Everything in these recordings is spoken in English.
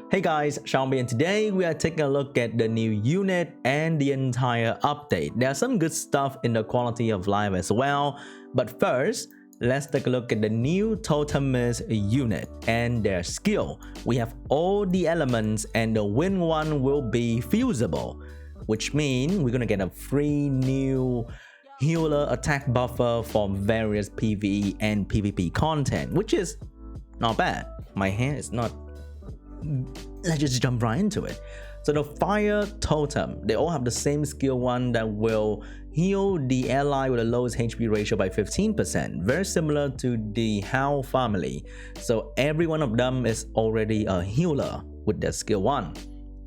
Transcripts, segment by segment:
Hey guys, SeanB, and today we are taking a look at the new unit and the entire update. There are some good stuff in the quality of life as well, but first, let's take a look at the new Totemist unit and their skill. We have all the elements and the win one will be fusible, which means we're gonna get a free new healer attack buffer for various PvE and PvP content, which is not bad. My hand is not. Let's just jump right into it. So the fire totem, they all have the same skill one that will heal the ally with the lowest HP ratio by 15%, very similar to the How family. So every one of them is already a healer with their skill 1.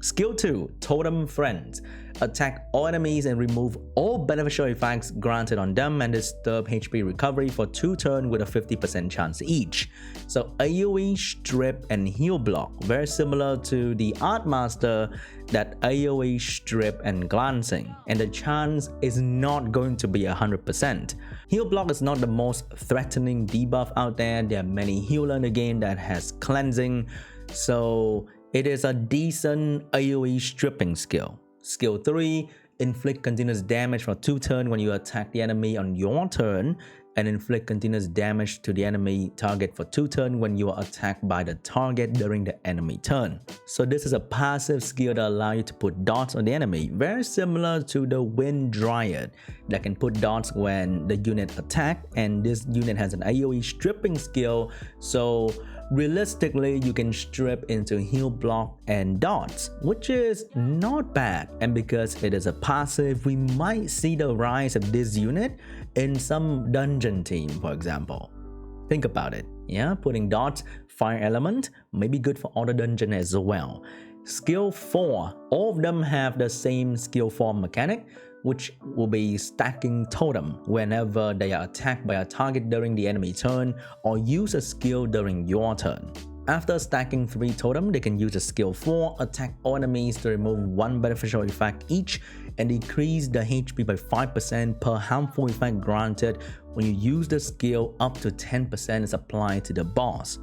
Skill 2, Totem Friends. Attack all enemies and remove all beneficial effects granted on them and disturb HP recovery for 2 turns with a 50% chance each. So AoE, strip, and heal block, very similar to the Art Master, that AoE, strip, and glancing, and the chance is not going to be 100%. Heal block is not the most threatening debuff out there. There are many healers in the game that has cleansing, so it is a decent AoE stripping skill. Skill 3, inflict continuous damage for 2 turns when you attack the enemy on your turn, and inflict continuous damage to the enemy target for 2 turns when you are attacked by the target during the enemy turn. So this is a passive skill that allows you to put dots on the enemy, very similar to the Wind Dryad that can put dots when the unit attack, and this unit has an AoE stripping skill, so realistically you can strip into heal block and dots, which is not bad. And because it is a passive, we might see the rise of this unit in some dungeon team, for example. Think about it, yeah, putting dots, fire element, may be good for other dungeon as well. Skill 4, all of them have the same skill 4 mechanic, which will be stacking totem whenever they are attacked by a target during the enemy turn or use a skill during your turn. After stacking 3 totem, they can use a skill 4, attack all enemies to remove 1 beneficial effect each and decrease the HP by 5% per harmful effect granted when you use the skill. Up to 10% is applied to the boss.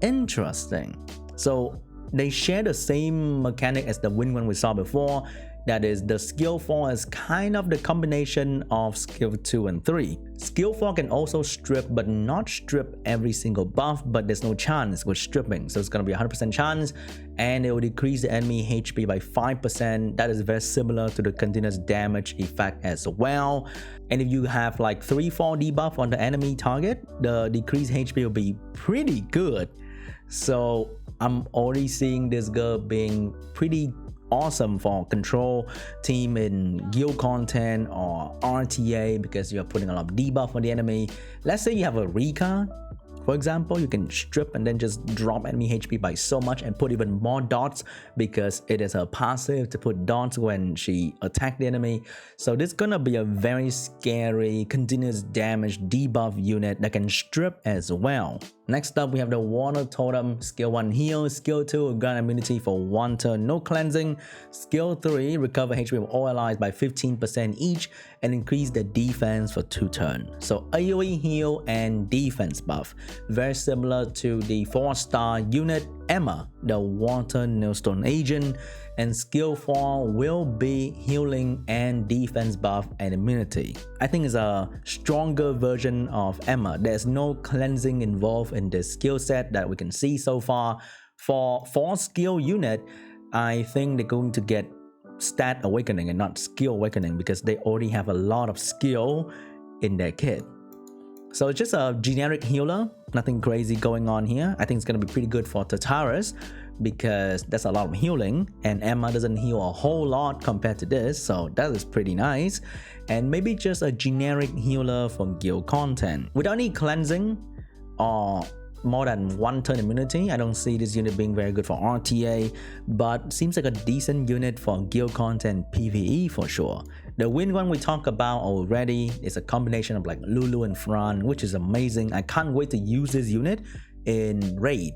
Interesting. So they share the same mechanic as the win one we saw before. That is, the skill 4 is kind of the combination of skill 2 and 3. Skill 4 can also strip, but not strip every single buff, but there's no chance with stripping, so it's going to be 100% chance, and it will decrease the enemy HP by 5%. That is very similar to the continuous damage effect as well. And if you have like 3-4 debuff on the enemy target, the decreased HP will be pretty good. So I'm already seeing this girl being pretty awesome for control team in guild content or RTA, because you're putting a lot of debuff on the enemy. Let's say you have a Rika, for example, you can strip and then just drop enemy HP by so much and put even more dots, because it is a passive to put dots when she attacks the enemy. So this is gonna be a very scary continuous damage debuff unit that can strip as well. Next up, we have the Water Totem. Skill 1, heal. Skill 2, grant immunity for 1 turn, no cleansing. Skill 3, recover HP of all allies by 15% each and increase the defense for 2 turns. So AoE heal and defense buff, very similar to the 4-star unit Emma, the Water Nailstone agent. And skill 4 will be healing and defense buff and immunity. I think it's a stronger version of Emma. There's no cleansing involved in this skill set that we can see so far. For 4-skill unit, I think they're going to get stat awakening and not skill awakening, because they already have a lot of skill in their kit. So it's just a generic healer, nothing crazy going on here. I think it's going to be pretty good for Tataris, because that's a lot of healing, and Emma doesn't heal a whole lot compared to this, so that is pretty nice. And maybe just a generic healer for guild content without any cleansing or more than 1 turn immunity. I don't see this unit being very good for RTA, but seems like a decent unit for guild content PvE for sure. The win one we talked about already is a combination of like Lulu and Fran, which is amazing. I can't wait to use this unit in raid.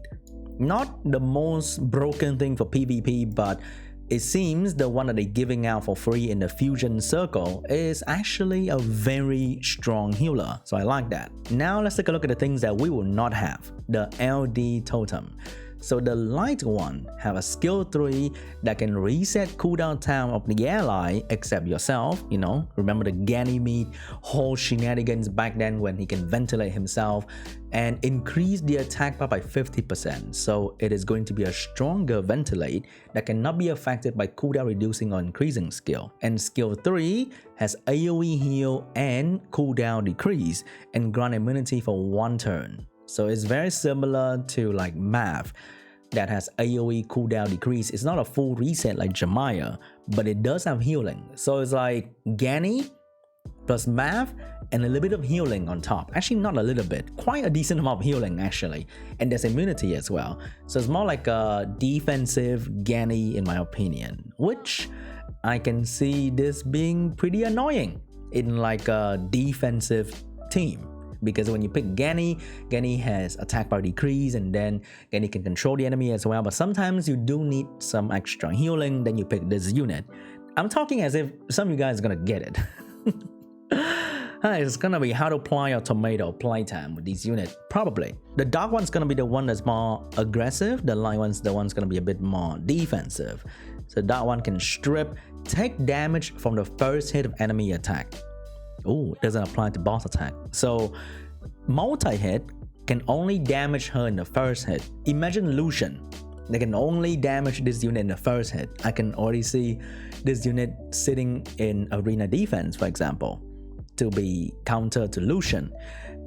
Not the most broken thing for PvP, but it seems the one that they're giving out for free in the Fusion Circle is actually a very strong healer, so I like that. Now let's take a look at the things that we will not have. The LD Totem. So the light one have a skill 3 that can reset cooldown time of the ally except yourself, you know, remember the Ganymede whole shenanigans back then when he can ventilate himself, and increase the attack power by 50%. So it is going to be a stronger ventilate that cannot be affected by cooldown reducing or increasing skill. And skill 3 has AoE heal and cooldown decrease and grant immunity for 1 turn. So it's very similar to like Math that has AoE cooldown decrease. It's not a full reset like Jemiah, but it does have healing. So it's like Gany plus Math and a little bit of healing on top. Actually, not a little bit, quite a decent amount of healing actually. And there's immunity as well. So it's more like a defensive Gany in my opinion, which I can see this being pretty annoying in like a defensive team. Because when you pick Gany has attack power decrease, and then Gany can control the enemy as well. But sometimes you do need some extra healing, then you pick this unit. I'm talking as if some of you guys are gonna get it. It's gonna be how to apply your tomato playtime with these units. Probably. The dark one's gonna be the one that's more aggressive. The light one's the one's gonna be a bit more defensive. So that one can strip, take damage from the first hit of enemy attack. Oh, it doesn't apply to boss attack. So multi-hit can only damage her in the first hit. Imagine Lucian. They can only damage this unit in the first hit. I can already see this unit sitting in arena defense, for example, to be counter to Lucian.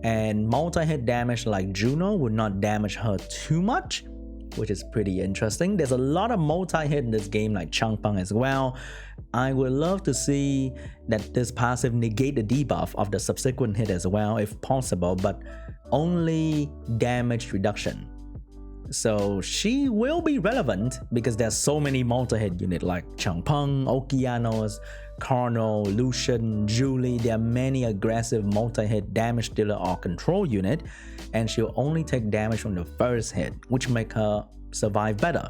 And multi-hit damage like Juno would not damage her too much, which is pretty interesting. There's a lot of multi-hit in this game like Changpeng as well. I would love to see that this passive negate the debuff of the subsequent hit as well if possible, but only damage reduction. So she will be relevant because there's so many multi-hit units like Changpeng, Okeanos, Carno, Lucian, Julie. There are many aggressive multi-hit damage dealer or control unit, and she'll only take damage from the first hit, which make her survive better.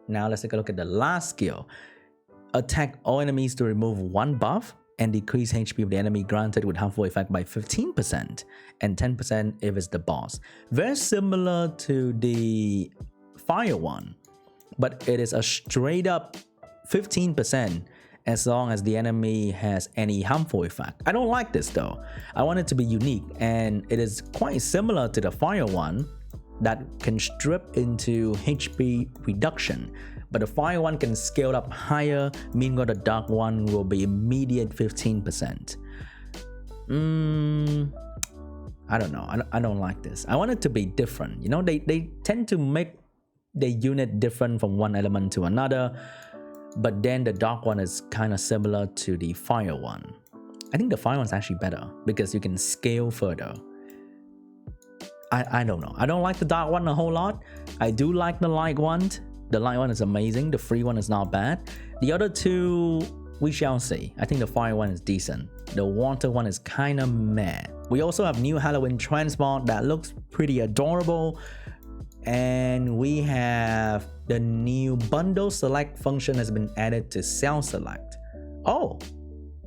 Now let's take a look at the last skill. Attack all enemies to remove 1 buff and decrease HP of the enemy granted with harmful effect by 15% and 10% if it's the boss. Very similar to the fire one, but it is a straight up 15% as long as the enemy has any harmful effect. I don't like this though. I want it to be unique, and it is quite similar to the fire one that can strip into HP reduction. But the fire one can scale up higher, meanwhile the dark one will be immediate 15%. I don't know. I don't like this. I want it to be different. You know, they tend to make the unit different from one element to another, but then the dark one is kind of similar to the fire one. I think the fire one's actually better because you can scale further. I don't know. I don't like the dark one a whole lot. I do like the light one. The light one is amazing. The free one is not bad. The other two, we shall see. I think the fire one is decent. The water one is kind of meh. We also have new Halloween transport that looks pretty adorable. And we have the new bundle select function has been added to sell select. Oh,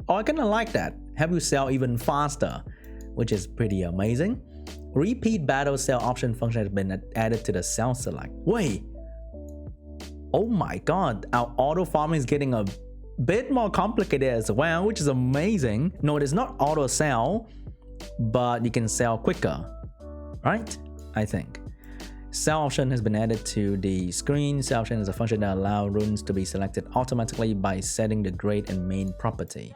I kind of like that. Have you sell even faster, which is pretty amazing. Repeat battle sell option function has been added to the sell select. Wait. Oh my god, our auto farming is getting a bit more complicated as well, which is amazing. No, it is not auto sell, but you can sell quicker, right? I think. Sell option has been added to the screen. Sell option is a function that allows runes to be selected automatically by setting the grade and main property.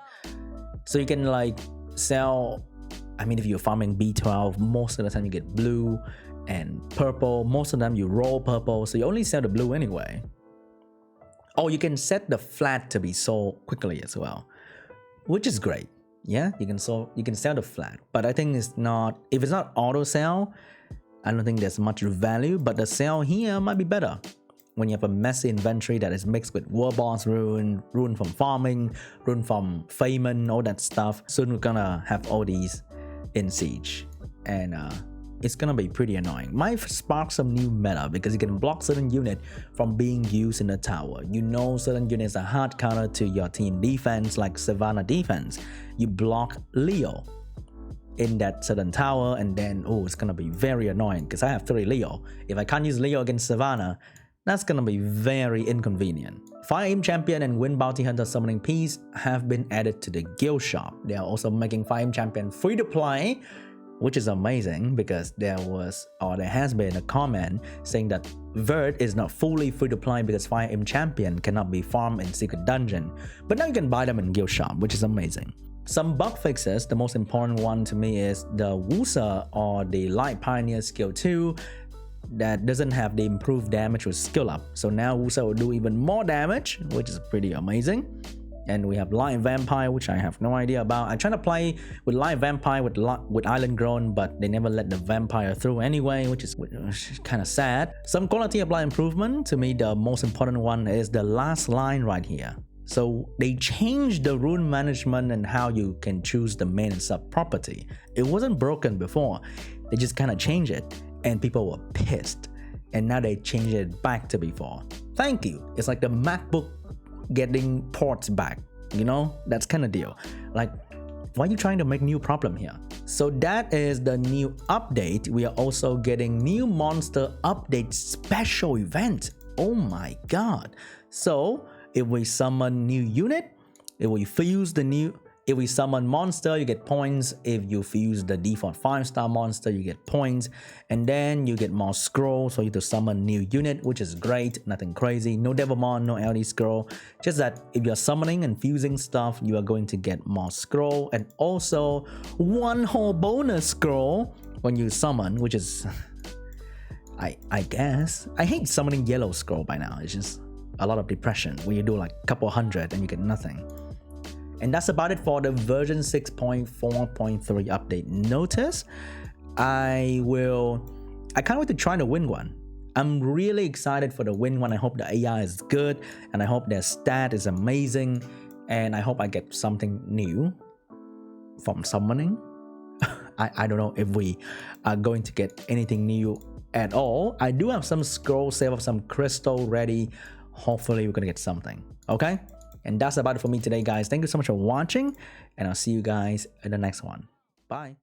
So you can like sell, I mean, if you're farming B12, most of the time you get blue and purple. Most of them you roll purple, so you only sell the blue anyway. Oh, you can set the flat to be sold quickly as well, which is great. Yeah, you can sell the flat, but I think it's not, if it's not auto sell, I don't think there's much value, but the sell here might be better. When you have a messy inventory that is mixed with War Boss rune, rune from farming, rune from Feynman, all that stuff. Soon we're gonna have all these in Siege, and it's gonna be pretty annoying. Might spark some new meta because you can block certain unit from being used in the tower. You know certain units are hard counter to your team defense, like Savannah defense. You block Leo, in that certain tower, and then it's gonna be very annoying because I have 3 Leo. If I can't use Leo against Savannah, that's gonna be very inconvenient. Fire Imp Champion and Wind Bounty Hunter Summoning Piece have been added to the guild shop. They are also making Fire Imp Champion free to play, which is amazing because there has been a comment saying that Vert is not fully free to play because Fire Imp Champion cannot be farmed in Secret Dungeon. But now you can buy them in guild shop, which is amazing. Some bug fixes, the most important one to me is the Wusa or the Light Pioneer Skill 2 that doesn't have the improved damage with skill up. So now Wusa will do even more damage, which is pretty amazing. And we have Light Vampire, which I have no idea about. I try to play with Light Vampire with Island Grown, but they never let the Vampire through anyway, which is kind of sad. Some quality of life improvement. To me, the most important one is the last line right here. So they changed the rune management and how you can choose the main and sub property. It wasn't broken before. They just kind of changed it and people were pissed. And now they changed it back to before. Thank you. It's like the MacBook getting ports back, you know? That's kind of deal. Like, why are you trying to make new problem here? So that is the new update. We are also getting new monster update special event. Oh my god. So if we summon new unit, if we summon monster, you get points. If you fuse the default 5-star monster, you get points. And then you get more scroll, so you have to summon new unit, which is great. Nothing crazy. No Devilmon, no LD scroll. Just that if you're summoning and fusing stuff, you are going to get more scroll. And also 1 whole bonus scroll when you summon, which is... I guess. I hate summoning yellow scroll by now. It's just a lot of depression when you do like a couple hundred and you get nothing. And that's about it for the version 6.4.3 update notice. I can't wait to try the wind one. I'm really excited for the wind one. I hope the AI is good and I hope their stat is amazing, and I hope I get something new from summoning. I don't know if we are going to get anything new at all. I do have some scroll, save up some crystal ready. Hopefully we're gonna get something. Okay, and that's about it for me today, guys. Thank you so much for watching, and I'll see you guys in the next one. Bye.